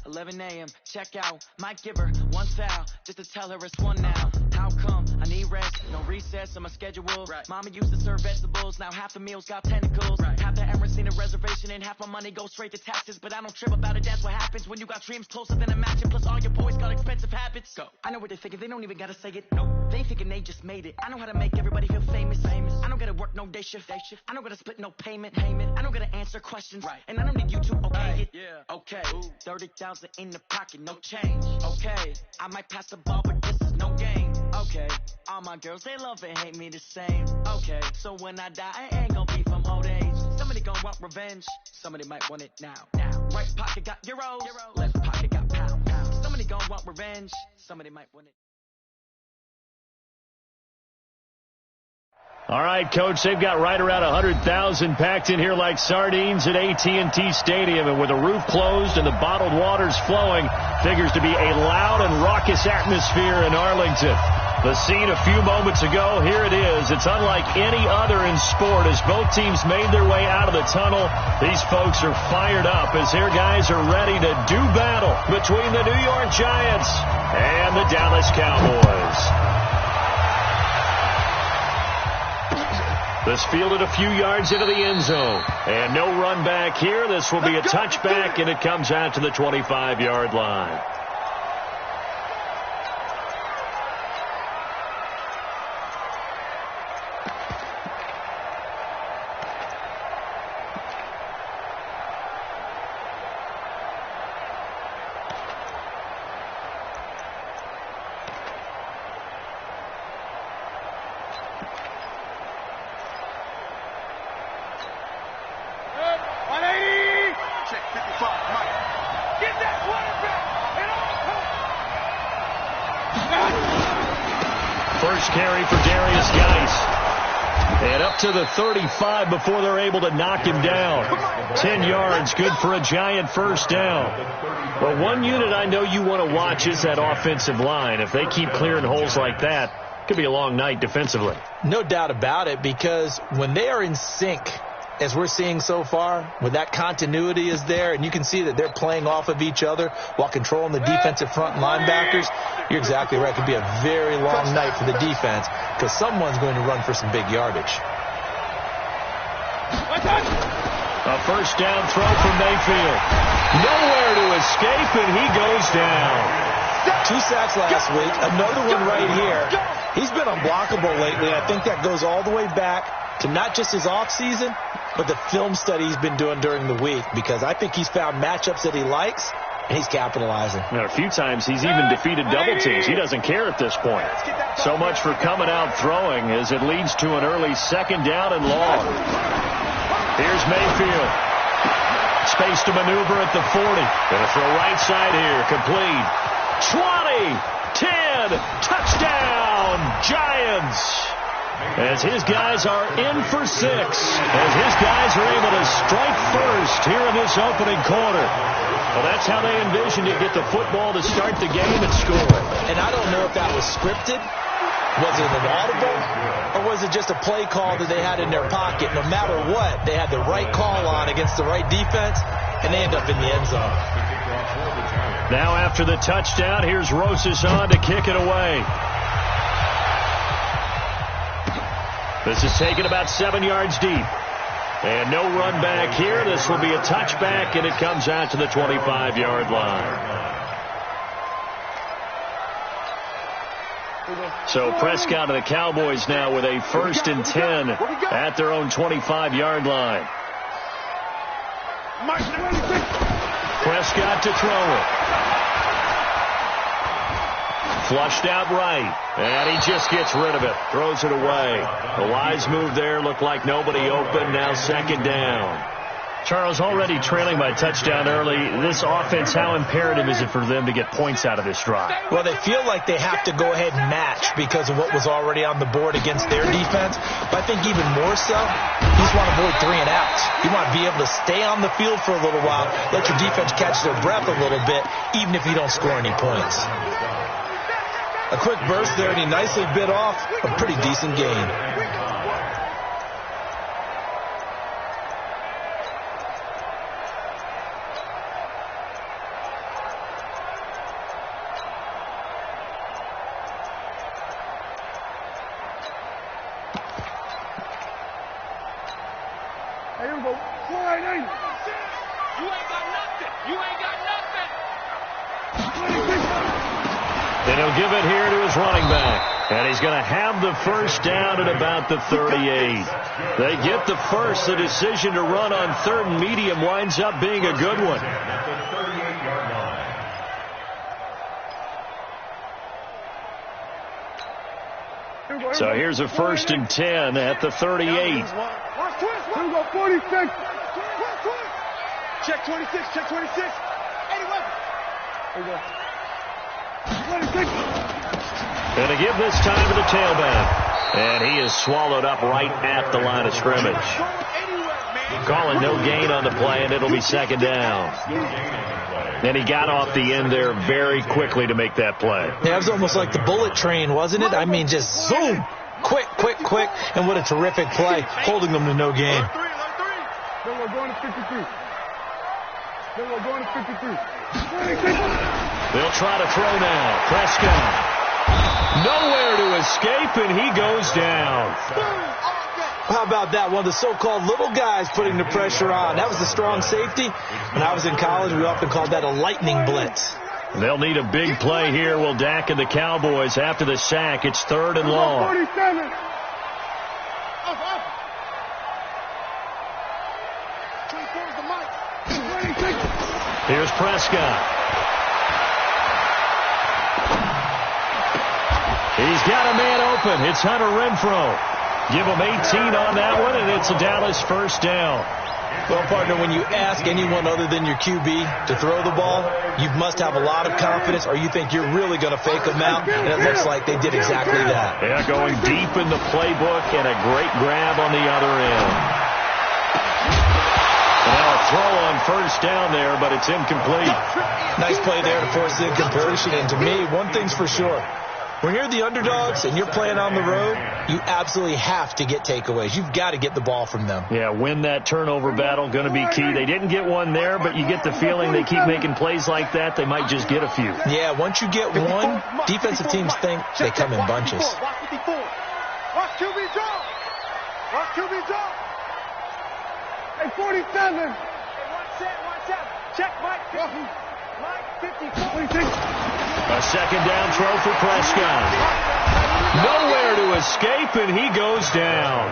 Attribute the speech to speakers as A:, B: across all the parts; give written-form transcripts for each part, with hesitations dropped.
A: 11 a.m. Check out. Might give her one foul just to tell her it's one now. How come? I need rest. No recess on my schedule. Right. Mama used to serve vegetables. Now half the meals got tentacles. Right. Half the Emirates seen a reservation and half my money goes straight to taxes. But I don't trip about it. That's what happens when you got dreams closer than a match. And plus all your boys got expensive habits. Go. I know what they're thinking. They don't even gotta say it. No. They thinking they just made it. I know how to make everybody feel famous. I don't gotta work no day shift. I don't gotta split no payment. I don't gotta answer questions. Right. And I don't need you to okay it. Yeah. Okay. 30,000 in the pocket, no change. Okay. I might pass the ball, but this is no game. Okay. All my girls, they love and hate me the same. Okay. So when I die, I ain't gonna be from old age. Somebody gonna want revenge. Somebody might want it now. Right pocket got euros. Left pocket got pound. Somebody gonna want revenge. Somebody might want it.
B: All right, Coach, they've got right around 100,000 packed in here like sardines at AT&T Stadium. And with the roof closed and the bottled waters flowing, figures to be a loud and raucous atmosphere in Arlington. The scene a few moments ago, here it is. It's unlike any other in sport as both teams made their way out of the tunnel. These folks are fired up as their guys are ready to do battle between the New York Giants and the Dallas Cowboys. This fielded a few yards into the end zone. And no run back here. This will be a touchback, and it comes out to the 25-yard line. First carry for Darius Geis. And up to the 35 before they're able to knock him down. 10 yards, good for a Giant first down. But one unit I know you want to watch is that offensive line. If they keep clearing holes like that, it could be a long night defensively.
C: No doubt about it, because when they are in sync, as we're seeing so far, when that continuity is there and you can see that they're playing off of each other while controlling the defensive front linebackers, you're exactly right. It could be a very long night for the defense because someone's going to run for some big yardage.
B: A first down throw from Mayfield. Nowhere to escape, and he goes down.
C: 2 sacks last week, another one right here. He's been unblockable lately. I think that goes all the way back to not just his offseason, but the film study he's been doing during the week, because I think he's found matchups that he likes, and he's capitalizing.
B: Now, a few times he's even defeated double teams. He doesn't care at this point. So much for coming out throwing as it leads to an early second down and long. Here's Mayfield. Space to maneuver at the 40. Gonna throw right side here. Complete. 20, 10, touchdown, Giants. As his guys are in for 6. As his guys are able to strike first here in this opening quarter. Well, that's how they envisioned it, get the football to start the game and score.
C: And I don't know if that was scripted. Was it an audible? Or was it just a play call that they had in their pocket? No matter what, they had the right call on against the right defense, and they end up in the end zone.
B: Now after the touchdown, here's Rosas on to kick it away. This is taken about 7 yards deep. And no run back here. This will be a touchback, and it comes out to the 25-yard line. So Prescott and the Cowboys now with a 1st and 10 at their own 25-yard line. Prescott to throw it. Flushed out right, and he just gets rid of it. Throws it away. A wise move there. Looked like nobody open. Now second down. Charles, already trailing by touchdown early. This offense, how imperative is it for them to get points out of this drive?
C: Well, they feel like they have to go ahead and match because of what was already on the board against their defense. But I think even more so, you just want to avoid 3 and outs. You want to be able to stay on the field for a little while, let your defense catch their breath a little bit, even if you don't score any points. A quick burst there, and he nicely bit off a pretty decent gain.
B: And he'll give it here to his running back. And he's going to have the first down at about the 38. They get the first. The decision to run on 3rd and medium winds up being a good one. So here's a 1st and 10 at the 38.
D: Here we go, 46. Check 26, check 26. 81. Here we go. 26.
B: And to give this time to the tailback. And he is swallowed up right at the line of scrimmage. Calling no gain on the play, and it'll be 2nd down. And he got off the end there very quickly to make that play.
C: Yeah, it was almost like the bullet train, wasn't it? I mean, just zoom. Quick, quick, quick. And what a terrific play, holding them to no gain.
D: Then we're going to 53. Then we're going to 53.
B: They'll try to throw now. Prescott. Nowhere to escape, and he goes down.
C: How about that? One of the so-called little guys putting the pressure on. That was the strong safety. When I was in college, we often called that a lightning blitz.
B: They'll need a big play here. Will Dak and the Cowboys after the sack. It's 3rd and long.
D: 47.
B: Here's Prescott. He's got a man open. It's Hunter Renfrow. Give him 18 on that one, and it's a Dallas first down.
C: Well, partner, when you ask anyone other than your QB to throw the ball, you must have a lot of confidence, or you think you're really going to fake them out, and it looks like they did exactly that.
B: Yeah, going deep in the playbook, and a great grab on the other end. Now a throw on 1st down there, but it's incomplete.
C: Nice play there to force the incompletion, and to me, one thing's for sure. When you're the underdogs and you're playing on the road, you absolutely have to get takeaways. You've got to get the ball from them.
B: Yeah, win that turnover battle, going to be key. They didn't get one there, but you get the feeling they keep making plays like that, they might just get a few.
C: Yeah, once you get one, defensive teams think they come in bunches.
D: Watch 54. Watch QB draw. Watch QB draw. Hey, 47. Hey, watch out. Check Mike. Mike, 54. 46.
B: A 2nd down throw for Prescott. Nowhere to escape, and he goes down.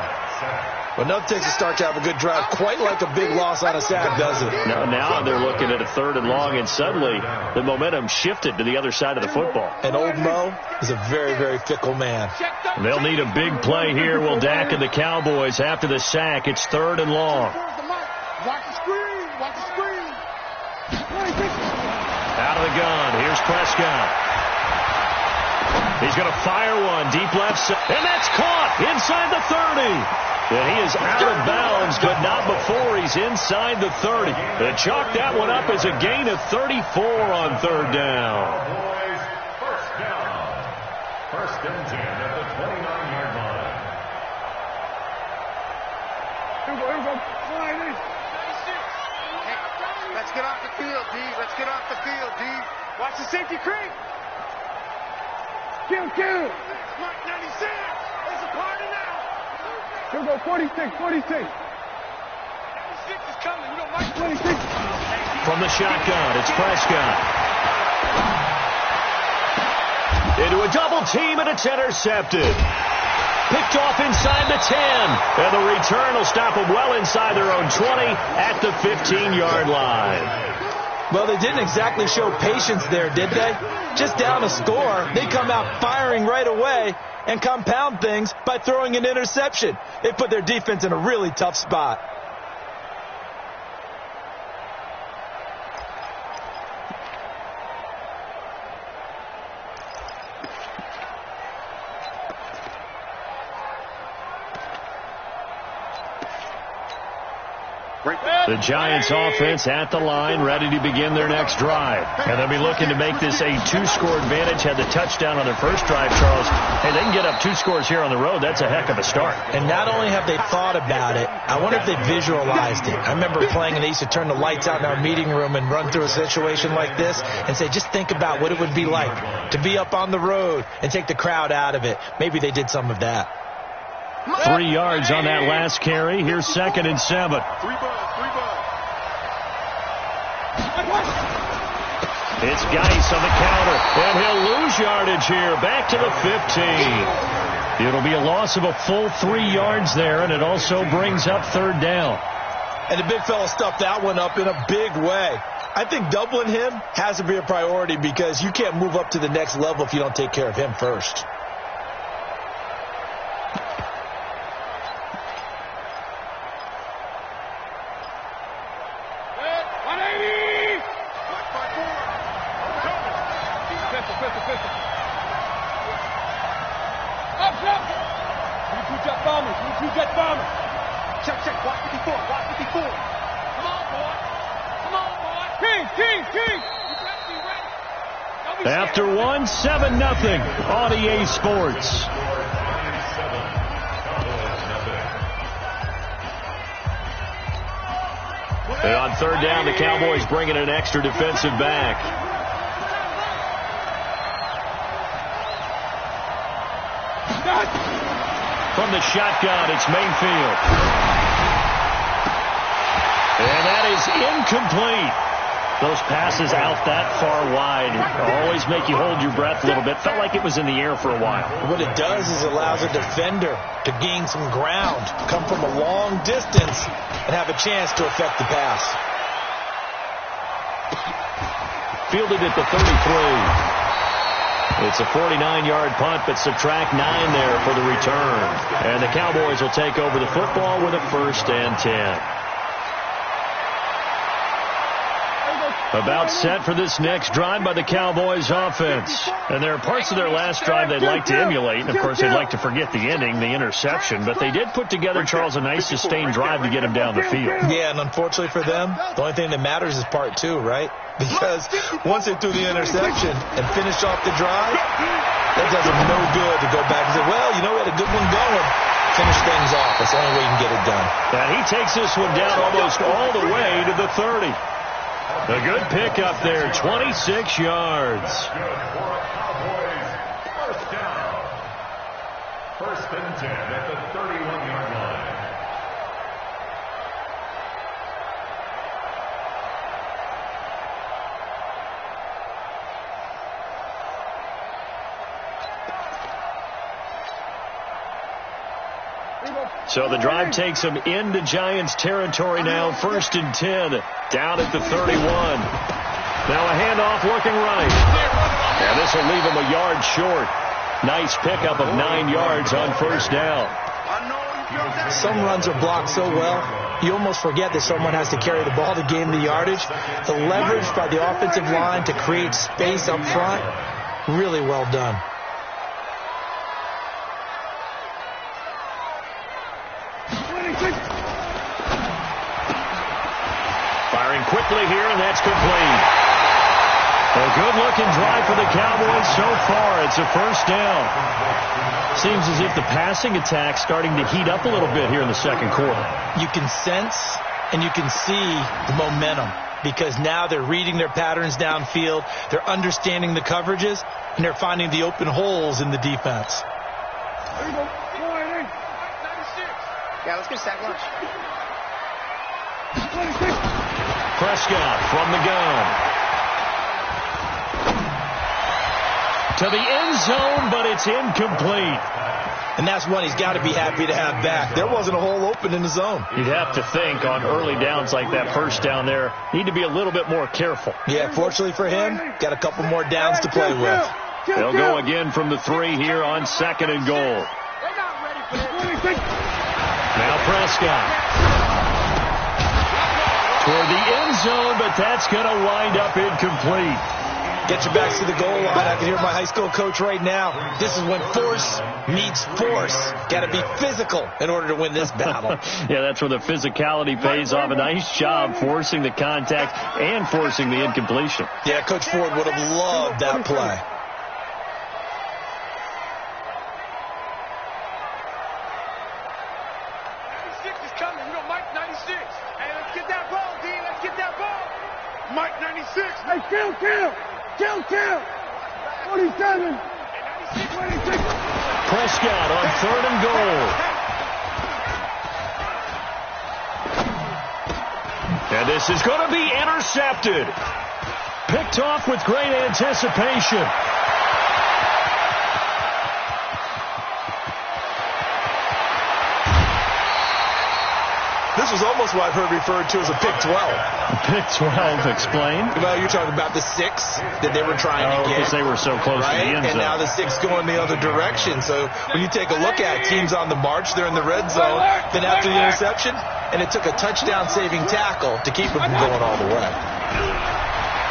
C: Well, nothing takes a start to have a good drive, quite like a big loss on a sack, does it?
B: Now they're looking at a 3rd and long, and suddenly the momentum shifted to the other side of the football.
C: And old Mo is a very, very fickle man.
B: They'll need a big play here. Will Dak and the Cowboys after the sack. It's 3rd and long.
D: Watch the screen. Watch the screen.
B: Out of the gun. Here's Prescott. He's going to fire one deep left side. And that's caught inside the 30. And he is out of bounds, but not before he's inside the 30. They chalk that one up as a gain of 34 on 3rd down.
E: Boys, first down. 1st and 10 at the 29-yard line.
D: Here we go.
F: Let's get off the field, D. Let's get off the field, D.
D: Watch the safety creep. Kill.
F: Mike 96. It's a party now.
D: Here we go, 46.
F: 96 is coming. You know, Mike
D: 26.
B: From the shotgun, it's Prescott. Into a double team, and it's intercepted. Picked off inside the 10. And the return will stop them well inside their own 20 at the 15-yard line.
C: Well, they didn't exactly show patience there, did they? Just down a score, they come out firing right away and compound things by throwing an interception. They put their defense in a really tough spot.
B: The Giants offense at the line, ready to begin their next drive. And they'll be looking to make this a 2-score advantage. Had the touchdown on their first drive, Charles. Hey, they can get up 2 scores here on the road. That's a heck of a start.
C: And not only have they thought about it, I wonder if they visualized it. I remember playing, and they used to turn the lights out in our meeting room and run through a situation like this and say, just think about what it would be like to be up on the road and take the crowd out of it. Maybe they did some of that.
B: 3 yards on that last carry. Here's 2nd and 7.
F: 3 balls.
B: It's Geis on the counter, and he'll lose yardage here. Back to the 15. It'll be a loss of a full 3 yards there, and it also brings up third down.
C: And the big fella stuffed that one up in a big way. I think doubling him has to be a priority because you can't move up to the next level if you don't take care of him first.
B: After one, 7-0 on EA Sports. And on third down, the Cowboys bring in an extra defensive back. From the shotgun, it's Mayfield. And that is incomplete. Those passes out that far wide always make you hold your breath a little bit. Felt like it was in the air for a while.
C: What it does is allows a defender to gain some ground, come from a long distance, and have a chance to affect the pass.
B: Fielded at the 33. It's a 49-yard punt, but subtract 9 there for the return. And the Cowboys will take over the football with a 1st and 10. About set for this next drive by the Cowboys offense. And there are parts of their last drive they'd like to emulate. And, of course, they'd like to forget the ending, the interception. But they did put together, Charles, a nice sustained drive to get him down the field.
C: Yeah, and unfortunately for them, the only thing that matters is part 2, right? Because once they threw the interception and finished off the drive, that does them no good to go back and say, well, you know, we had a good one going. Finish things off. That's the only way you can get it done.
B: And he takes this one down almost all the way to the 30. A good pickup there, 26 yards.
E: First down. 1st and 10 at the 31-yard line.
B: So the drive takes them into Giants territory now. 1st and 10 down at the 31. Now a handoff looking right. And this will leave him a yard short. Nice pickup of 9 yards on 1st down.
C: Some runs are blocked so well, you almost forget that someone has to carry the ball to gain the yardage. The leverage by the offensive line to create space up front, really well done.
B: Firing quickly here, and that's complete. A good-looking drive for the Cowboys so far. It's a 1st down. Seems as if the passing attack's starting to heat up a little bit here in the second quarter.
C: You can sense and you can see the momentum because now they're reading their patterns downfield, they're understanding the coverages, and they're finding the open holes in the defense.
D: There you go.
F: Yeah, let's get sack lunch.
B: Prescott from the gun. To the end zone, but it's incomplete.
C: And that's one he's got to be happy to have back. There wasn't a hole open in the zone.
B: You'd have to think on early downs like that 1st down there, need to be a little bit more careful.
C: Yeah, fortunately for him, got a couple more downs to play with.
B: They'll go again from the 3 here on 2nd and goal. Now Prescott. Toward the end zone, but that's going to wind up incomplete.
C: Get your backs to the goal line. I can hear my high school coach right now. This is when force meets force. Got to be physical in order to win this battle.
B: Yeah, that's where the physicality pays off. A nice job forcing the contact and forcing the incompletion.
C: Yeah, Coach Ford would have loved that play.
D: Mike 96. Hey, kill. 47. 26.
B: Prescott on 3rd and goal. And this is going to be intercepted. Picked off with great anticipation.
C: This was almost what I've heard referred to as a pick 12.
B: Pick 12, explain.
C: Well, you're talking about the 6 that they were trying to get.
B: Because they were so close to the end zone.
C: And now the 6 going the other direction. So when you take a look at teams on the march, they're in the red zone. Then after the interception, and it took a touchdown-saving tackle to keep them from going all the way.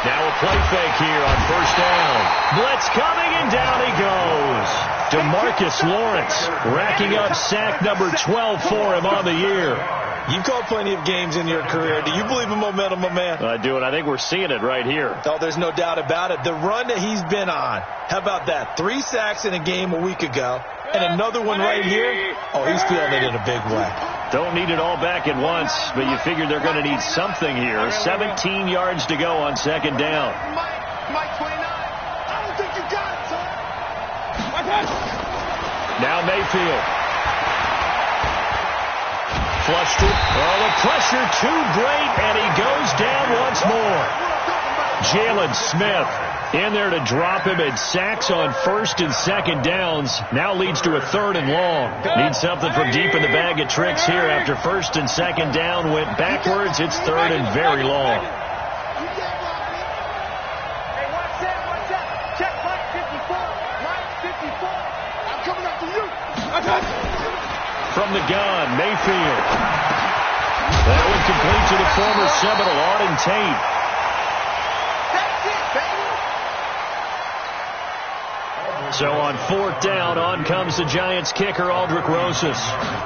B: Now a play fake here on first down. Blitz coming, and down he goes. DeMarcus Lawrence racking up sack number 12 for him on the year.
C: You've called plenty of games in your career. Do you believe in momentum, my man?
B: I do, and I think we're seeing it right here.
C: Oh, there's no doubt about it. The run that he's been on, how about that? 3 sacks in a game a week ago, and another one right here. Oh, he's feeling it in a big way.
B: Don't need it all back at once, but you figure they're going to need something here. 17 yards to go on second down.
F: Mike 29. I don't think you got it, son.
B: Now Mayfield. Flushed it. Oh, the pressure too great, and he goes down once more. Jalen Smith in there to drop him, and sacks on first and second downs. Now leads to a 3rd and long. Needs something from deep in the bag of tricks here after first and second down went backwards. It's 3rd and very long.
D: Hey, watch that. Check Mike 54. Mike 54. I'm coming after you.
B: From the gun, Mayfield. That one complete to the former Seminole, Arden Tate.
D: That's it, baby.
B: So on 4th down, on comes the Giants kicker, Aldrick Rosas.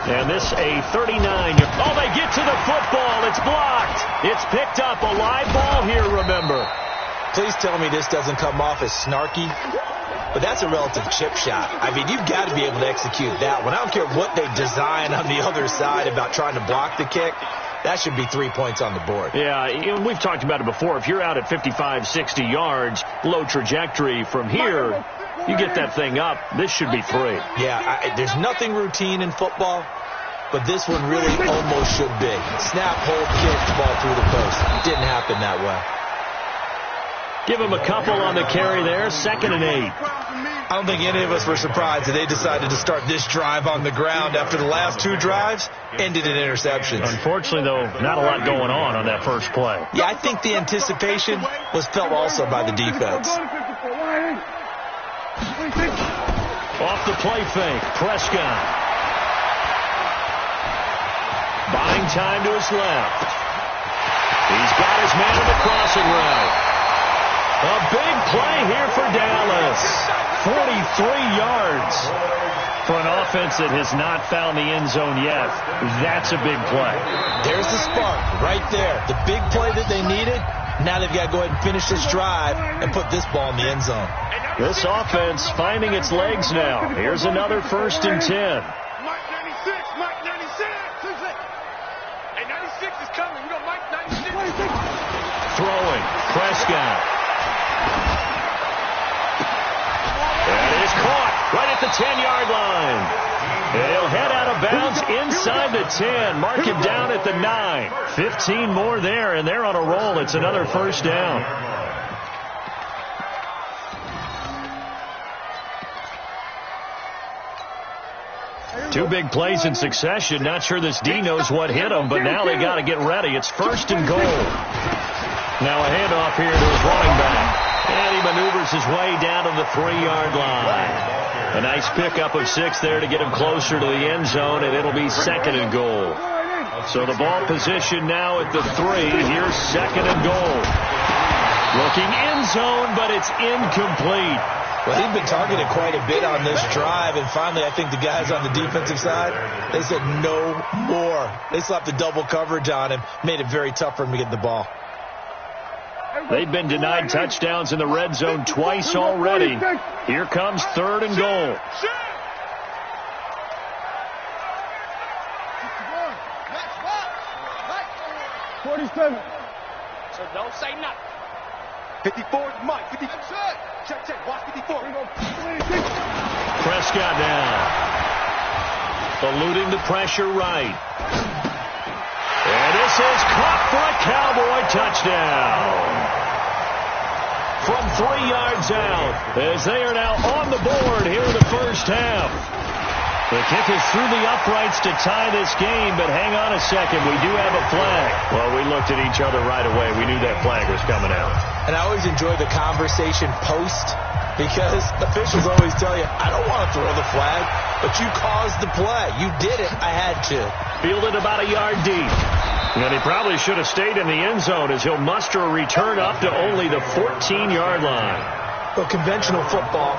B: And this a 39. Oh, they get to the football. It's blocked. It's picked up. A live ball here, remember.
C: Please tell me this doesn't come off as snarky. But that's a relative chip shot. I mean, you've got to be able to execute that one. I don't care what they design on the other side about trying to block the kick. That should be 3 points on the board.
B: Yeah, we've talked about it before. If you're out at 55, 60 yards, low trajectory from here, you get that thing up, this should be 3.
C: Yeah, there's nothing routine in football, but this one really almost should be. Snap, hold, kick, ball through the post. Didn't happen that way.
B: Give him a couple on the carry there, 2nd and 8.
C: I don't think any of us were surprised that they decided to start this drive on the ground after the last 2 drives ended in interceptions.
B: Unfortunately, though, not a lot going on that first play.
C: Yeah, I think the anticipation was felt also by the defense.
B: Off the play fake, Prescott. Buying time to his left. He's got his man on the crossing route. A big play here for Dallas. 43 yards for an offense that has not found the end zone yet. That's a big play.
C: There's the spark right there. The big play that they needed. Now they've got to go ahead and finish this drive and put this ball in the end zone.
B: This offense finding its legs now. Here's another 1st and 10.
F: Mike 96. Mike 96. Hey, 96 is coming. You know Mike 96.
B: Throwing. Prescott. That is caught right at the 10-yard line. They'll head out of bounds inside the 10. Mark him down at the 9. 15 more there, and they're on a roll. It's another 1st down. Two big plays in succession. Not sure this D knows what hit him, but now they got to get ready. It's 1st and goal. Now a handoff here to his running back. And he maneuvers his way down to the 3-yard line. A nice pickup of 6 there to get him closer to the end zone, and it'll be 2nd and goal. So the ball position now at the 3. Here's 2nd and goal. Looking end zone, but it's incomplete.
C: Well, he'd been targeted quite a bit on this drive, and finally I think the guys on the defensive side, they said no more. They slapped the double coverage on him, made it very tough for him to get the ball.
B: They've been denied touchdowns in the red zone twice already. Here comes 3rd and goal.
D: 47.
F: So don't say nothing. 54, Mike. 54. Check. Watch 54.
B: Prescott now. Eluding the pressure right. And And this is caught for a Cowboy touchdown. From 3 yards out, as they are now on the board here in the first half. The kick is through the uprights to tie this game, but hang on a second. We do have a flag. Well, we looked at each other right away. We knew that flag was coming out.
C: And I always enjoy the conversation post, because officials always tell you, I don't want to throw the flag, but you caused the play. You did it. I had to.
B: Fielded about a yard deep. And he probably should have stayed in the end zone, as he'll muster a return up to only the 14-yard line.
C: Well, conventional football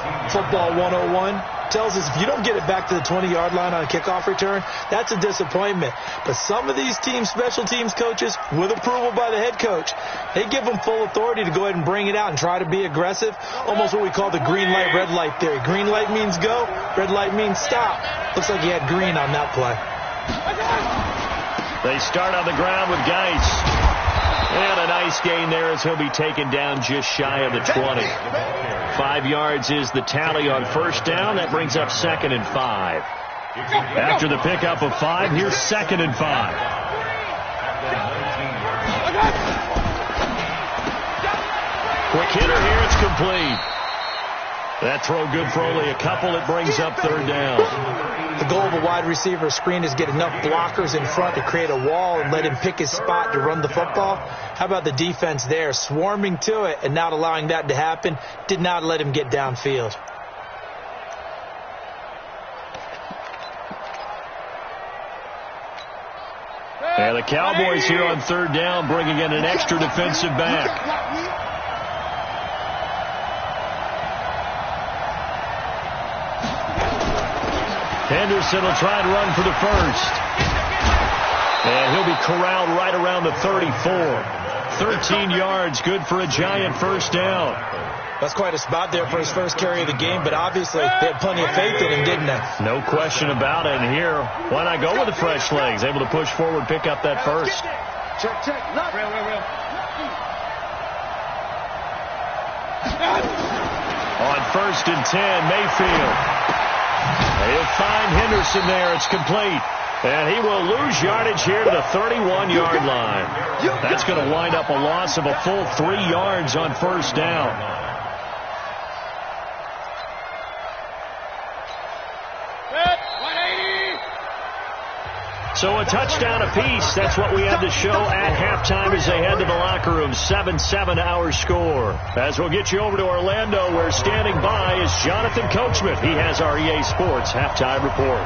C: 101, tells us if you don't get it back to the 20-yard line on a kickoff return, that's a disappointment. But some of these teams, special teams coaches, with approval by the head coach, they give them full authority to go ahead and bring it out and try to be aggressive. Almost what we call the green light, red light theory. Green light means go, red light means stop. Looks like he had green on that play.
B: They start on the ground with Geis. And a nice gain there, as he'll be taken down just shy of the 20. 5 yards is the tally on first down. That brings up 2nd and 5. After the pickup of 5, here's 2nd and 5. Quick hitter here, it's complete. That throw good for only a couple. It brings up 3rd down.
C: The goal of a wide receiver screen is get enough blockers in front to create a wall and let him pick his spot to run the football. How about the defense there, swarming to it and not allowing that to happen? Did not let him get downfield.
B: And the Cowboys here on 3rd down, bringing in an extra defensive back. Henderson will try and run for the first. And he'll be corralled right around the 34. 13 yards, good for a giant first down.
C: That's quite a spot there for his first carry of the game, but obviously they had plenty of faith in him, didn't they?
B: No question about it. And here, why not go with the fresh legs? Able to push forward, pick up that first.
D: Check. Real.
B: On 1st and 10, Mayfield. He'll find Henderson there. It's complete. And he will lose yardage here to the 31-yard line. That's going to wind up a loss of a full 3 yards on first down. So a touchdown apiece. That's what we had to show at halftime as they head to the locker room. 7-7 our score. As we'll get you over to Orlando, where standing by is Jonathan Coachman. He has our EA Sports halftime report.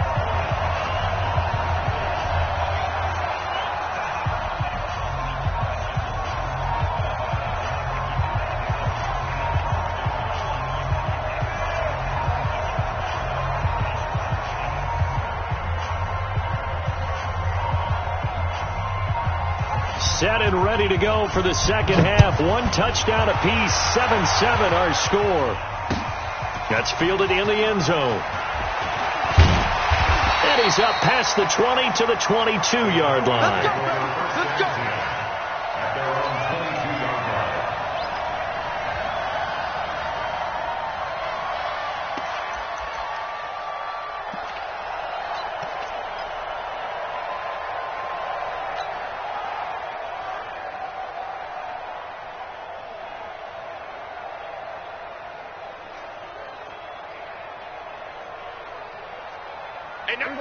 B: Set and ready to go for the second half. 1 touchdown apiece, 7-7 our score. That's fielded in the end zone. And he's up past the 20 to the 22-yard line.
D: Let's go.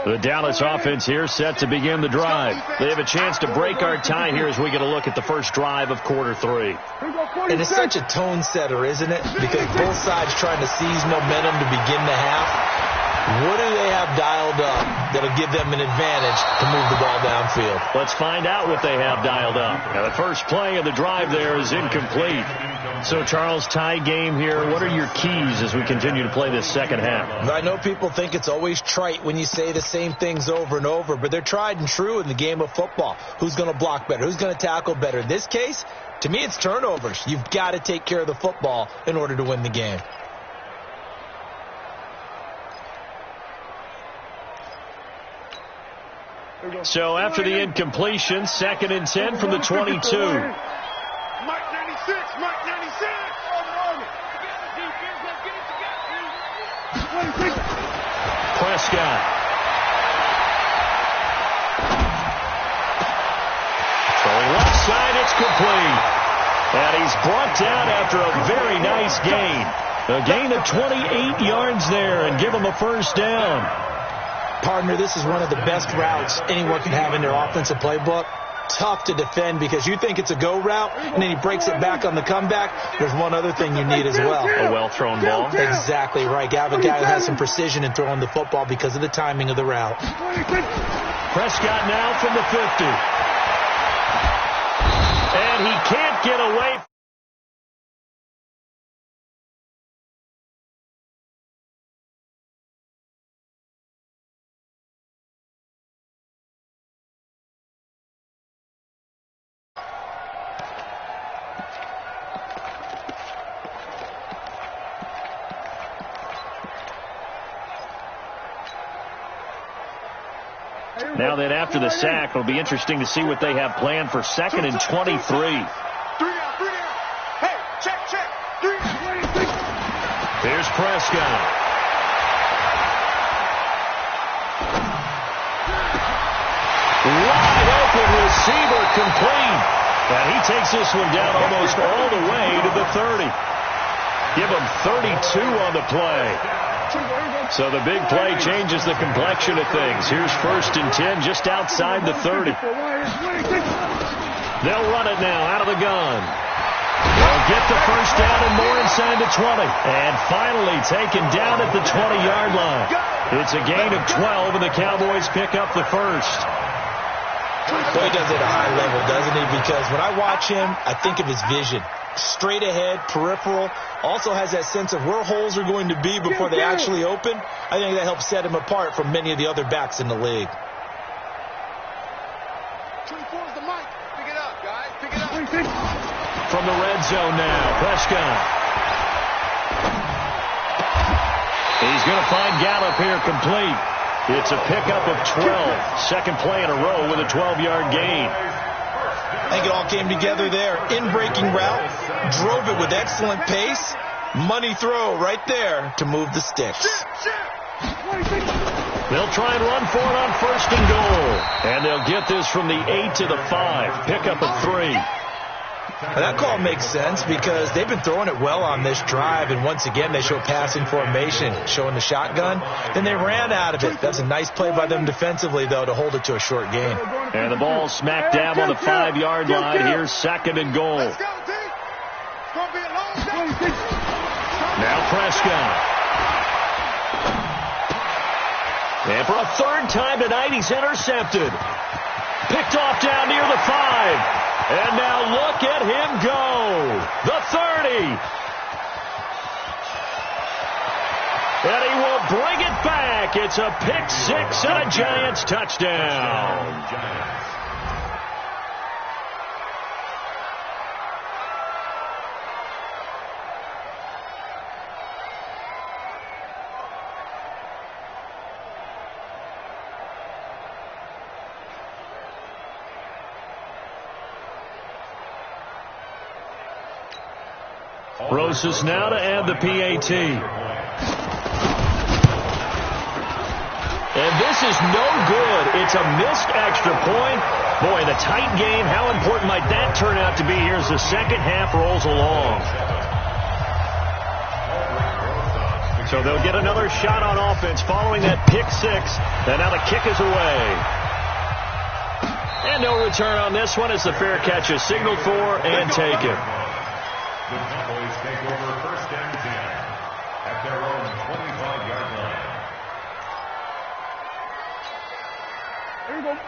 B: The Dallas offense here set to begin the drive. They have a chance to break our tie here as we get a look at the first drive of quarter 3.
C: And it's such a tone setter, isn't it? Because both sides trying to seize momentum to begin the half. What do they have dialed up that'll give them an advantage to move the ball downfield?
B: Let's find out what they have dialed up. Now, the first play of the drive there is incomplete. So, Charles, tie game here. What are your keys as we continue to play this second half?
C: I know people think it's always trite when you say the same things over and over, but they're tried and true in the game of football. Who's going to block better? Who's going to tackle better? In this case, to me, it's turnovers. You've got to take care of the football in order to win the game.
B: So after the incompletion, 2nd and 10 from the 22.
F: Mike 96.
B: Prescott. inside, it's complete. And he's brought down after a very nice gain. A gain of 28 yards there and give him a first down.
C: Partner, this is one of the best routes anyone can have in their offensive playbook. Tough to defend because you think it's a go route, and then he breaks it back on the comeback. There's one other thing you need as well.
B: A well-thrown ball.
C: Exactly right. You have a guy who has some precision in throwing the football because of the timing of the route.
B: Prescott now from the 50. And he can't get away. Now then, after the sack, it'll be interesting to see what they have planned for 2nd and 23.
F: 3 down. Hey, check. 3 down.
B: Here's Prescott. Wide open receiver complete. And he takes this one down almost all the way to the 30. Give him 32 on the play. So the big play changes the complexion of things. Here's 1st and 10 just outside the 30. They'll run it now out of the gun. They'll get the first down and more inside the 20. And finally taken down at the 20-yard line. It's a gain of 12, and the Cowboys pick up the first.
C: Well, he does it at a high level, doesn't he? Because when I watch him, I think of his vision. Straight ahead, peripheral, also has that sense of where holes are going to be before they actually open. I think that helps set him apart from many of the other backs in the league.
F: 24's the mic. Pick it up, guys. Pick it up.
B: From the red zone now, Prescott. He's going to find Gallup here complete. It's a pickup of 12. Second play in a row with a 12-yard gain.
C: I think it all came together there. In-breaking route, drove it with excellent pace. Money throw right there to move the sticks.
B: They'll try and run for it on 1st and goal. And they'll get this from the 8 to the 5. Pickup of 3.
C: Now that call makes sense because they've been throwing it well on this drive, and once again they show passing formation, showing the shotgun. Then they ran out of it. That's a nice play by them defensively, though, to hold it to a short gain.
B: And the ball smack dab on the 5-yard line. Here's 2nd and goal.
F: Let's go, T. It's going to be a long day.
B: Now Prescott. And for a 3rd time tonight, he's intercepted. Picked off down near the 5. And now look at him go. The 30. And he will bring it back. It's a pick 6 and a Giants touchdown. Rosas now to add the PAT. And this is no good. It's a missed extra point. Boy, the tight game, how important might that turn out to be here as the second half rolls along. So they'll get another shot on offense following that pick 6. And now the kick is away. And no return on this one as the fair catch is signaled for and taken.
E: The Cowboys take over 1st and 10 at their own 25-yard line.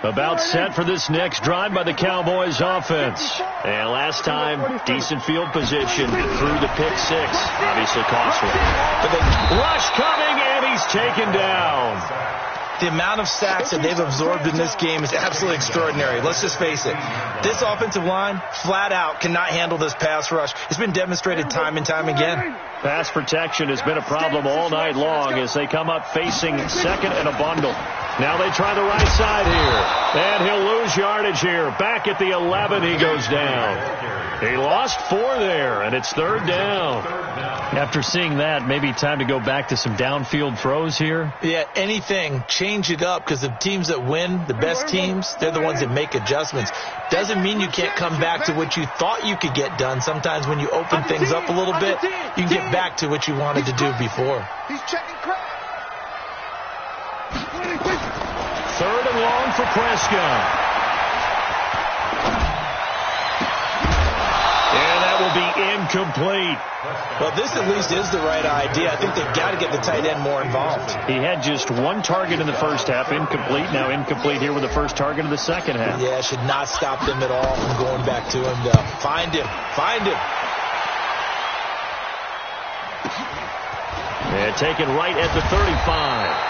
B: About set for this next drive by the Cowboys offense. And last time, decent field position through the pick 6. Obviously costly. But the rush coming, and he's taken down.
C: The amount of sacks that they've absorbed in this game is absolutely extraordinary. Let's just face it. This offensive line, flat out, cannot handle this pass rush. It's been demonstrated time and time again.
B: Pass protection has been a problem all night long as they come up facing 2nd and a bundle. Now they try the right side here. And he'll lose yardage here. Back at the 11, he goes down. He lost 4 there, and it's 3rd down. After seeing that, maybe time to go back to some downfield throws here.
C: Yeah, anything change it up because the teams that win, the best teams, they're the ones that make adjustments. Doesn't mean you can't come back to what you thought you could get done. Sometimes when you open things up a little bit, you can get back to what you wanted to do before.
D: He's checking crap.
B: 3rd and long for Prescott. And that will be incomplete.
C: Well, this at least is the right idea. I think they've got to get the tight end more involved.
B: He had just 1 target in the first half, incomplete. Now incomplete here with the first target of the second half.
C: Yeah, should not stop them at all from going back to him, though. Find him. Find him.
B: And taken right at the 35.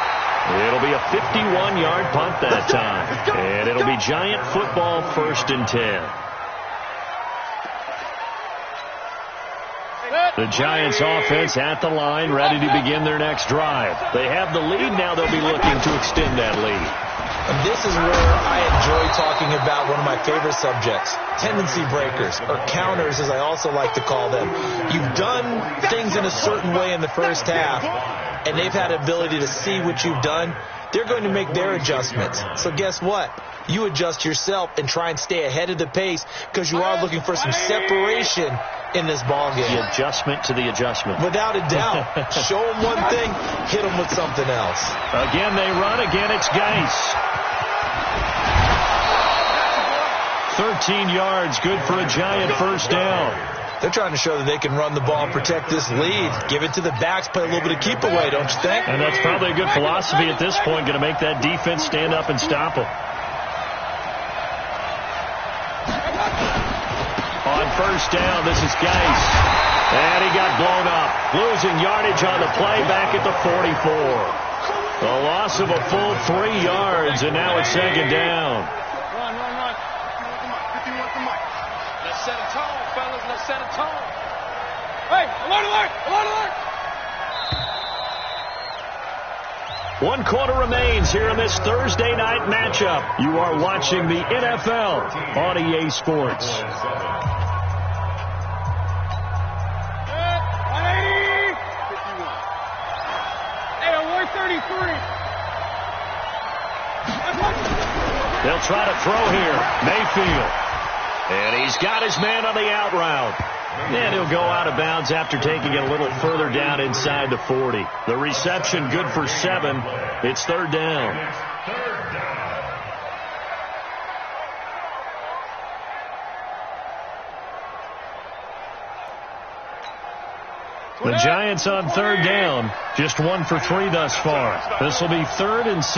B: It'll be a 51-yard punt that time. And it'll be Giant football, 1st and 10. The Giants offense at the line, ready to begin their next drive. They have the lead. Now they'll be looking to extend that lead.
C: And this is where I enjoy talking about one of my favorite subjects, tendency breakers, or counters as I also like to call them. You've done things in a certain way in the first half, and they've had ability to see what you've done. They're going to make their adjustments. So guess what? You adjust yourself and try and stay ahead of the pace because you are looking for some separation in this ball game.
B: The adjustment to the adjustment.
C: Without a doubt. Show them one thing, hit them with something else.
B: Again, they run. Again, it's Geis. 13 yards, good for a Giant first down.
C: They're trying to show that they can run the ball and protect this lead. Give it to the backs, play a little bit of keep away, don't you think?
B: And that's probably a good philosophy at this point, going to make that defense stand up and stop them. On first down, this is Geis. And he got blown up. Losing yardage on the play back at the 44. A loss of a full 3 yards, and now it's 2nd down.
F: Run. 51 to Mike. Let's set a tone, fellas. Let's set a tone. Hey, alert!
B: 1 quarter remains here in this Thursday night matchup. You are watching the NFL on EA Sports.
F: 33.
B: They'll try to throw here. Mayfield. And he's got his man on the out route. And he'll go out of bounds after taking it a little further down inside the 40. The reception good for 7. It's 3rd down. The Giants on 3rd down. Just 1 for 3 thus far. This will be 3rd and 6.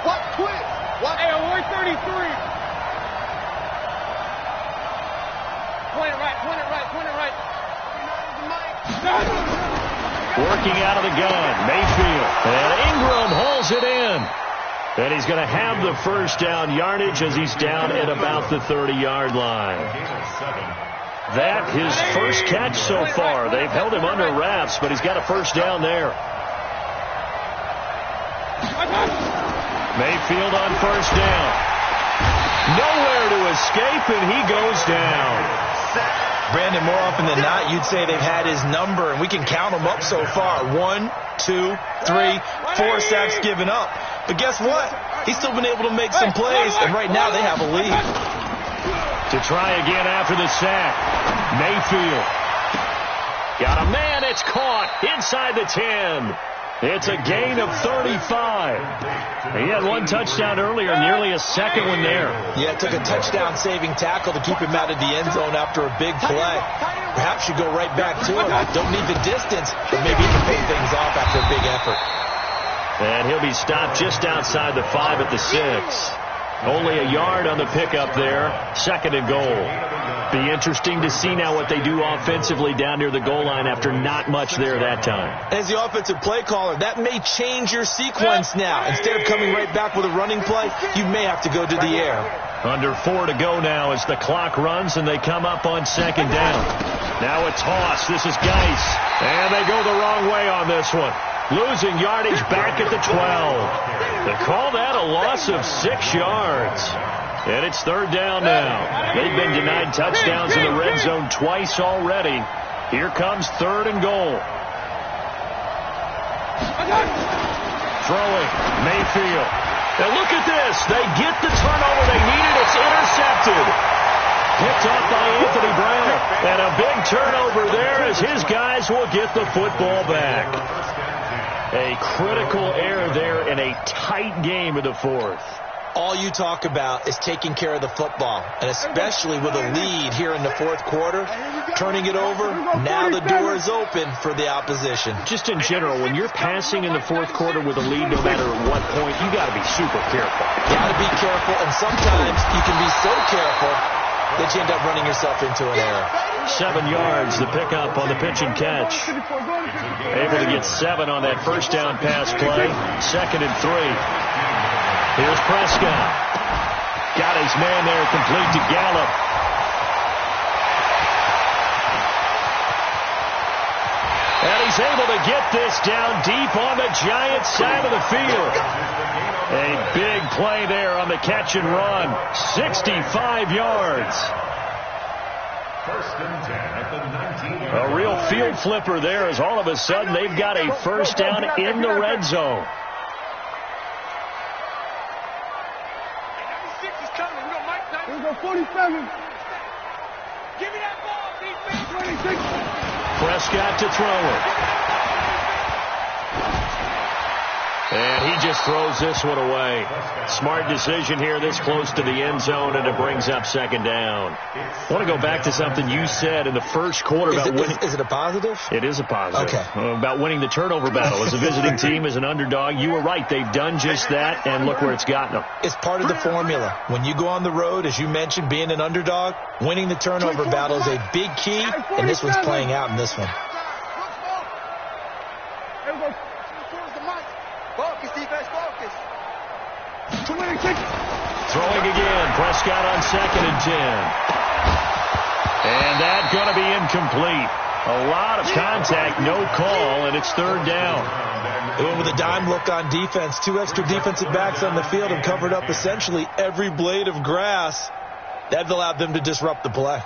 D: What? Quit. What?
F: Hey, avoid 33. Point it right.
B: Working out of the gun. Mayfield. And Ingram holds it in. And he's going to have the first down yardage as he's down at about the 30-yard line. That his first catch so far. They've held him under wraps, but he's got a first down there. Mayfield on first down. Nowhere to escape, and he goes down.
C: Brandon, more often than not, you'd say they've had his number, and we can count them up so far. 1, 2, 3, 4 sacks given up. But guess what? He's still been able to make some plays, and right now they have a lead.
B: To try again after the sack. Mayfield. Got a man. It's caught inside the 10. It's a gain of 35. He had 1 touchdown earlier, nearly a second one there.
C: Yeah, it took a touchdown-saving tackle to keep him out of the end zone after a big play. Perhaps you go right back to him. Don't need the distance, but maybe he can pay things off after a big effort.
B: And he'll be stopped just outside the 5 at the 6. Only a yard on the pickup there. 2nd and goal. Be interesting to see now what they do offensively down near the goal line after not much there that time.
C: As the offensive play caller, that may change your sequence now. Instead of coming right back with a running play, you may have to go to the air.
B: Under 4 to go now as the clock runs and they come up on 2nd down. Now a toss. This is Geis. And they go the wrong way on this one. Losing yardage back at the 12. They call that a loss of 6 yards. And it's 3rd down now. They've been denied touchdowns in the red zone twice already. Here comes 3rd and goal. Throwing, Mayfield. And look at this. They get the turnover they needed. It's intercepted. Picked off by Anthony Brown. And a big turnover there as his guys will get the football back. A critical error there in a tight game in the fourth.
C: All you talk about is taking care of the football, and especially with a lead here in the fourth quarter, turning it over, now the door is open for the opposition.
B: Just in general, when you're passing in the fourth quarter with a lead, no matter at what point, you got to be super careful.
C: Got to be careful, and sometimes you can be so careful that you end up running yourself into an error.
B: 7 yards, the pickup on the pitch and catch. Able to get 7 on that first down pass play. 2nd and 3. Here's Prescott. Got his man there, complete to Gallup. And he's able to get this down deep on the Giants side of the field. A big play there on the catch and run. 65 yards.
E: First and 10 at the 19-yard
B: A real field flipper there as all of a sudden they've got a first down in the red zone.
D: Here we go, 47. Give me that ball, defense. 26.
B: Prescott to throw it. And he just throws this one away. Smart decision here this close to the end zone, and it brings up 2nd down. I want to go back to something you said in the first quarter about winning.
C: Is it a positive?
B: It is a positive.
C: Okay.
B: About winning the turnover battle. As a visiting team, as an underdog, you were right. They've done just that, and look where it's gotten them.
C: It's part of the formula. When you go on the road, as you mentioned, being an underdog, winning the turnover battle is a big key, and this one's playing out in this one.
B: Throwing again. Prescott on 2nd and 10. And that's going to be incomplete. A lot of contact, no call, and it's 3rd down.
C: They went with a dime look on defense. 2 extra defensive backs on the field and covered up essentially every blade of grass. That allowed them to disrupt the play.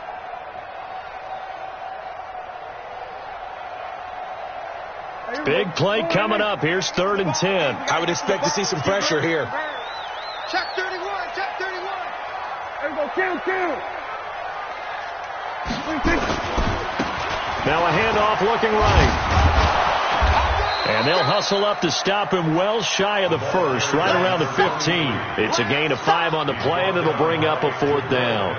B: Big play coming up. Here's 3rd and 10.
C: I would expect to see some pressure here.
D: Check 31, check 31. There we go, count.
B: Now a handoff looking right. And they'll hustle up to stop him well shy of the first, right around the 15. It's a gain of 5 on the play, and it'll bring up a 4th down.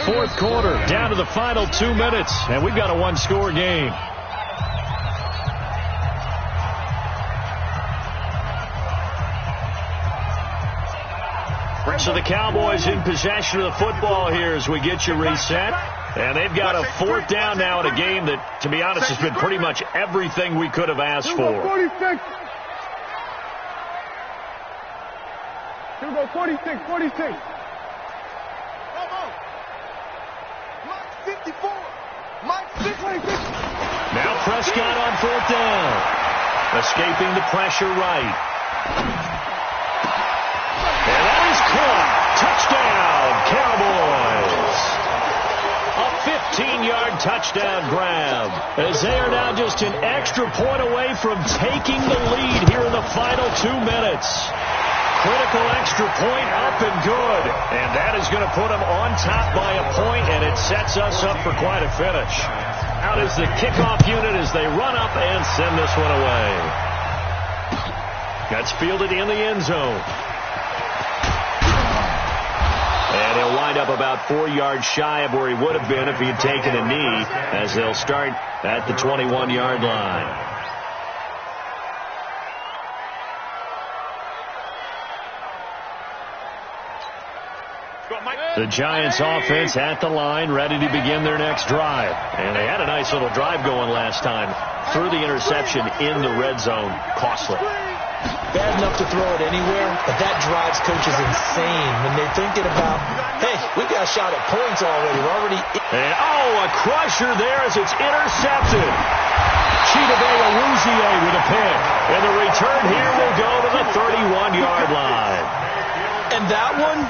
B: Fourth quarter, down to the final 2 minutes, and we've got a 1-score game. So the Cowboys in possession of the football here as we get you reset. And they've got a 4th down now in a game that, to be honest, has been pretty much everything we could have asked for.
D: 46. Here we go, 46, 46. Come on. Mike 54. Mike 56.
B: Now Prescott on 4th down. Escaping the pressure right. And that is caught. Touchdown, Cowboys. A 15-yard touchdown grab. As they are now just an extra point away from taking the lead here in the final 2 minutes. Critical extra point up and good. And that is going to put them on top by a point, and it sets us up for quite a finish. Out is the kickoff unit as they run up and send this one away. That's fielded in the end zone. And he'll wind up about 4 yards shy of where he would have been if he had taken a knee, as they'll start at the 21-yard line. The Giants offense at the line, ready to begin their next drive. And they had a nice little drive going last time. Threw the interception in the red zone. Costly.
C: Bad enough to throw it anywhere, but that drives coaches insane when they're thinking about, hey, we got a shot at points already. We're already...
B: And, a crusher there as it's intercepted. Chidobe with a pick. And the return here will go to the 31-yard line.
C: And that one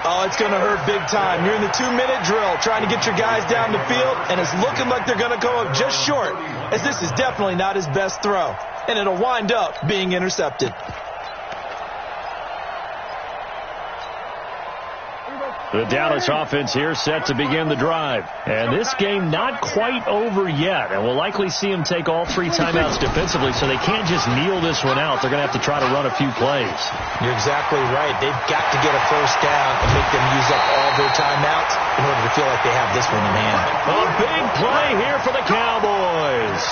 C: Oh, it's going to hurt big time. You're in the 2-minute drill trying to get your guys down the field, and it's looking like they're going to go up just short, as this is definitely not his best throw, and it'll wind up being intercepted.
B: The Dallas offense here set to begin the drive. And this game not quite over yet. And we'll likely see them take all 3 timeouts defensively, so they can't just kneel this one out. They're going to have to try to run a few plays.
C: You're exactly right. They've got to get a first down and make them use up all their timeouts in order to feel like they have this one in hand.
B: A big play here for the Cowboys.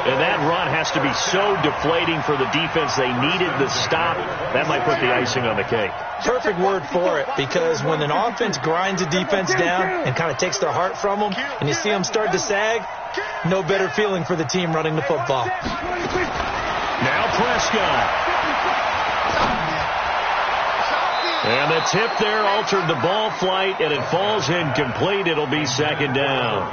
B: And that run has to be so deflating for the defense. They needed the stop. That might put the icing on the cake.
C: Perfect word for it, because when an offense grinds a defense down and kind of takes their heart from them, and you see them start to sag, no better feeling for the team running the football.
B: Now Prescott. And the tip there altered the ball flight, and it falls incomplete. It'll be second down.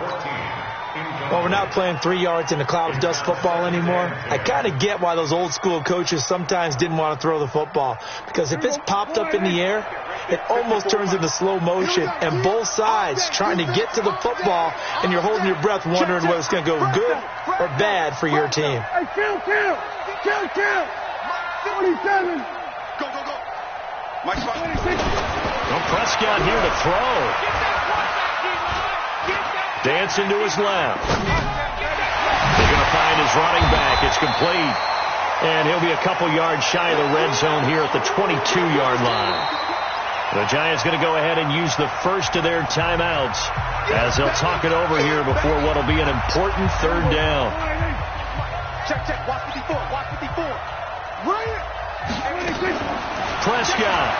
C: Well, we're not playing 3 yards in a cloud of dust football anymore. I kind of get why those old school coaches sometimes didn't want to throw the football, because if it's popped up in the air, it almost turns into slow motion, and both sides trying to get to the football, and you're holding your breath wondering whether it's going to go good or bad for your team.
D: Hey, kill. 27.
F: Go. Mike,
D: 26.
B: Well, Prescott here to throw. Dancing to his left. They're going to find his running back. It's complete. And he'll be a couple yards shy of the red zone here at the 22-yard line. The Giants going to go ahead and use the first of their timeouts as they'll talk it over here before what will be an important third down.
F: check. Watch 54.
D: Right.
B: Prescott.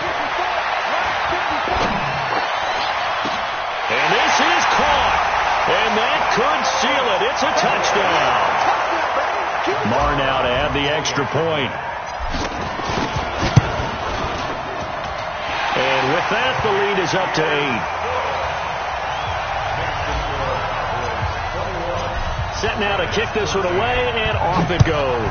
B: And this is caught. And that could seal it. It's a touchdown. Marr now to add the extra point. And with that, the lead is up to 8. Set now to kick this one away, and off it goes.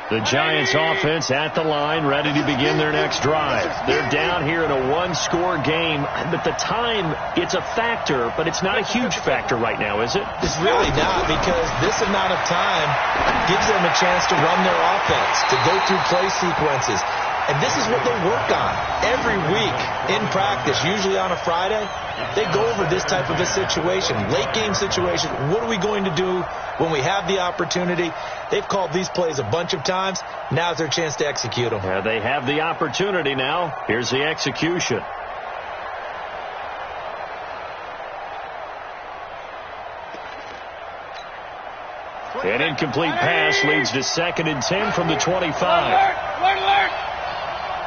B: The Giants offense at the line, ready to begin their next drive. They're down here in a one-score game, but the time, it's a factor, but it's not a huge factor right now, is it?
C: It's really not, because this amount of time gives them a chance to run their offense, to go through play sequences. And this is what they work on every week in practice, usually on a Friday. They go over this type of a situation, late game situation. What are we going to do when we have the opportunity? They've called these plays a bunch of times. Now's their chance to execute them.
B: Yeah, they have the opportunity now. Here's the execution. An incomplete pass leads to 2nd and 10 from the 25.
F: Alert!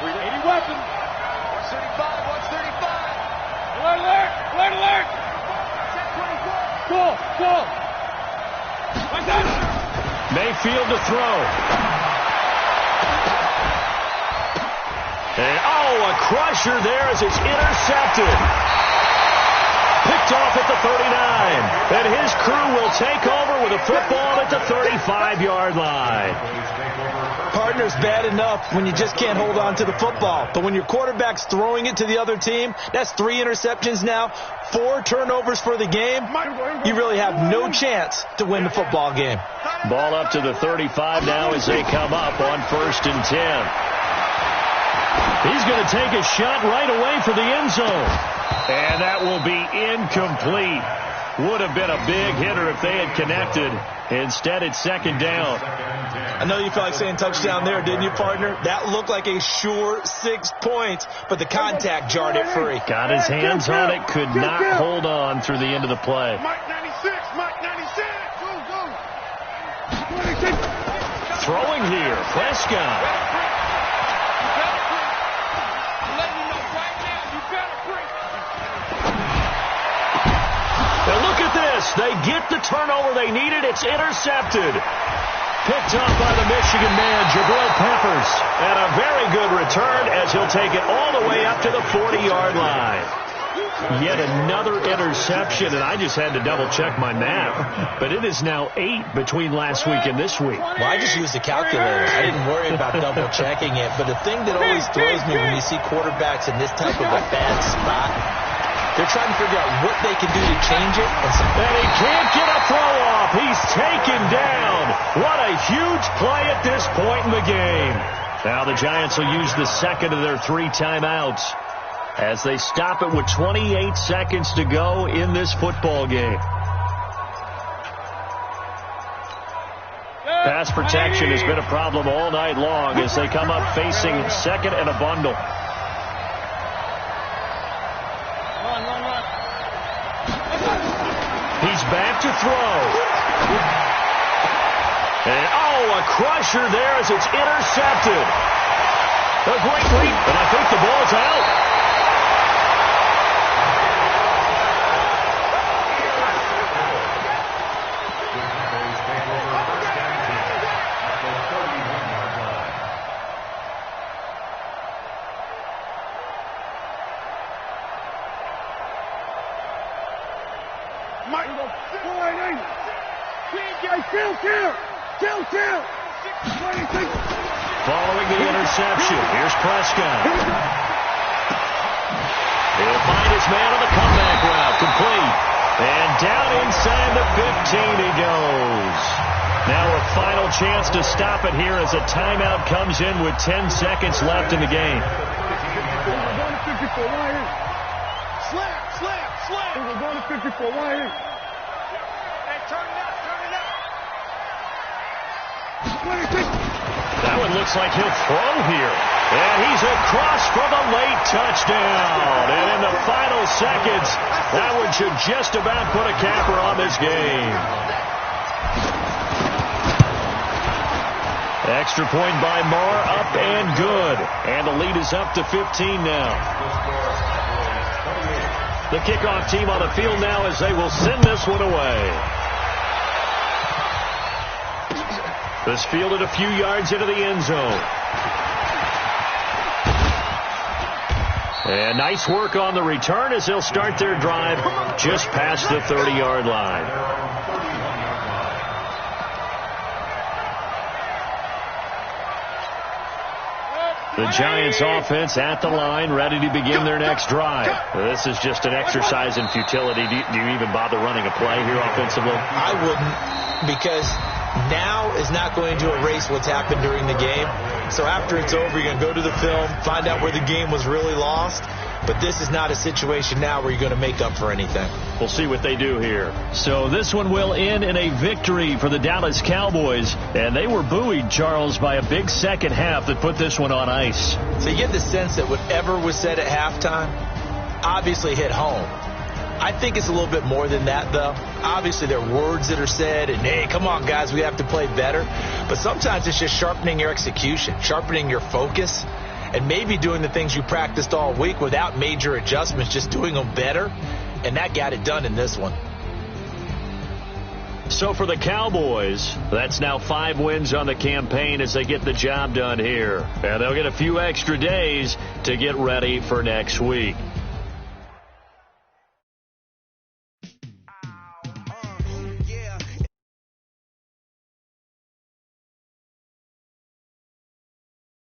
F: 380 weapon. 135. Alert! Go! Like that.
B: Mayfield to throw. And a crusher there as it's intercepted. Picked off at the 39. And his crew will take over with a football at the 35-yard line.
C: Partner's bad enough when you just can't hold on to the football. But when your quarterback's throwing it to the other team, that's 3 interceptions now, 4 turnovers for the game. You really have no chance to win the football game.
B: Ball up to the 35 now as they come up on 1st and 10. He's going to take a shot right away for the end zone. And that will be incomplete. Would have been a big hitter if they had connected. Instead, it's 2nd down.
C: I know you felt like saying touchdown there, didn't you, partner? That looked like a sure 6 points, but the contact jarred it free.
B: Got his hands on it, could not hold on through the end of the play.
F: Mike 96. Go.
B: Throwing here, Prescott. And look at this. They get the turnover they needed. It's intercepted. Picked up by the Michigan man, Jabril Peppers. And a very good return as he'll take it all the way up to the 40-yard line. Yet another interception, and I just had to double-check my math. But it is now 8 between last week and this week.
C: Well, I just used a calculator. I didn't worry about double-checking it. But the thing that always throws me when you see quarterbacks in this type of a bad spot, they're trying to figure out what they can do to change it.
B: And he can't get a throw off. He's taken down. What a huge play at this point in the game. Now the Giants will use the second of their 3 timeouts as they stop it with 28 seconds to go in this football game. Pass protection has been a problem all night long as they come up facing second and a bundle. He's back to throw. And, a crusher there as it's intercepted. A great leap, and I think the ball's out. Following the interception, here's Prescott. He'll find his man on the comeback route, complete. And down inside the 15 he goes. Now a final chance to stop it here as a timeout comes in with 10 seconds left in the game. That one looks like he'll throw here. And he's across for the late touchdown. And in the final seconds, that one should just about put a capper on this game. Extra point by Marr, up and good. And the lead is up to 15 now. The kickoff team on the field now as they will send this one away. This fielded a few yards into the end zone. And nice work on the return as they'll start their drive just past the 30-yard line. The Giants offense at the line, ready to begin their next drive. This is just an exercise in futility. Do you even bother running a play here offensively?
C: I wouldn't, because now is not going to erase what's happened during the game. So after it's over, you're going to go to the film, find out where the game was really lost. But this is not a situation now where you're going to make up for anything.
B: We'll see what they do here. So this one will end in a victory for the Dallas Cowboys. And they were buoyed, Charles, by a big second half that put this one on ice.
C: So you get the sense that whatever was said at halftime obviously hit home. I think it's a little bit more than that, though. Obviously, there are words that are said, and, hey, come on, guys, we have to play better. But sometimes it's just sharpening your execution, sharpening your focus, and maybe doing the things you practiced all week without major adjustments, just doing them better. And that got it done in this one.
B: So for the Cowboys, that's now 5 wins on the campaign as they get the job done here. And they'll get a few extra days to get ready for next week.